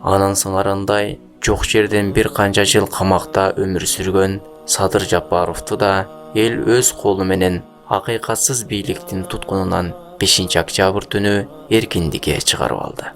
Анын сыңарындай жок жерден бир канча жыл камакта өмүр сүргөн Садыр Жапаровду да эл өз колу менен акыйкатсыз бийликтин туткунунан 5-октябрь түнү эркиндикке чыгарып алды.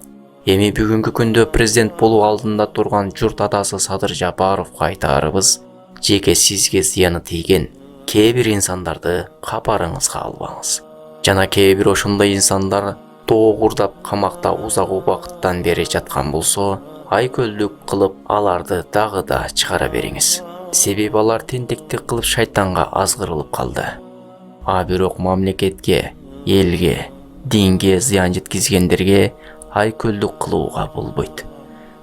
Эми бүгүнкү күндө президент болуу алдында турган журт атасы Садыр Жапаровго айтарыбыз: жеке сизге зыяны тийген кээ бир инсандарды капарыңызга албаңыз. Жана кээ бир ошондой инсандар тоогурдап камакта узак убакыттан бери жаткан болсо, айкөлдүк кылып аларды дагы да чыгара бериңиз. Себеби алар тентектик кылып шайтанга азгырылып калды. А бирок мамлекетке, элге, динге зыян жеткизгендерге айкөлдүк кылууга болбойт.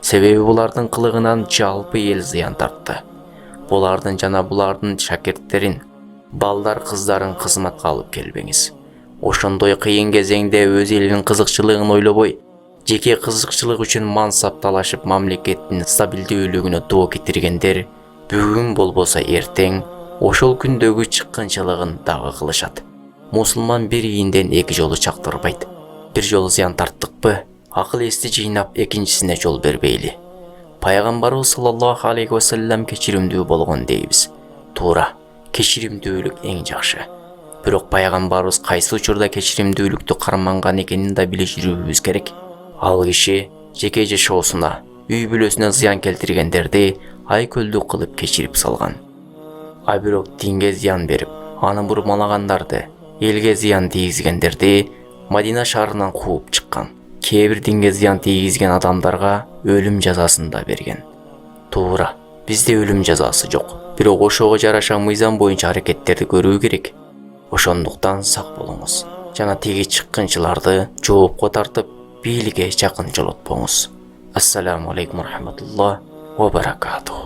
Себеби булардын кылыгынан жалпы эл зыян тартты. Булардын жана булардын шакирттерин, балдар кыздарын кызматка алып келбеңиз. Ошондой кыйын кезеңде өз элинин кызыкчылыгын ойлобой, жеке кызыкчылык үчүн мансап талашып мамлекеттин стабилдүүлүгүнө доо кетиргендер бүгүн болбосо эртең ошол күндөгү чыккынчылыгын дагы кылышат. Мусулман бир ийинден эки жолу чактырбайт. Бир жолу зыян тарттыкпы, акыл эсти жыйнап экинчисине жол бербейли. Пайгамбарыбыз саллаллаху алейхи ва саллям кечиримдүү болгон дейбиз. Туура, кечиримдүүлүк эң жакшы. Бирок пайгамбарыбыз кайсы учурда кечиримдүүлүктү карманган экенин да биле жүрүүбүз керек. Ал киши жеке жашоосуна, үй бүлөсүнө зыян келтиргендерди айкөлдүк кылып кечирип салган. А бирок динге зыян берип, аны бурмалагандарды, элге зыян тийгизгендерди Мадина шаарынан кууп чыккан. Кээ бир динге зыян тийгизген адамдарга өлүм жазасын да берген. Туура, бизде өлүм жазасы жок. Бирок ошого жараша мыйзам боюнча аракеттерди көрүү керек. Ошондуктан сак болуңуз. Жана теги чыккынчыларды жоопко тартып, бийликке жакын жолотпоңуз. Ассаламу алейкум рахматуллах ва баракатух.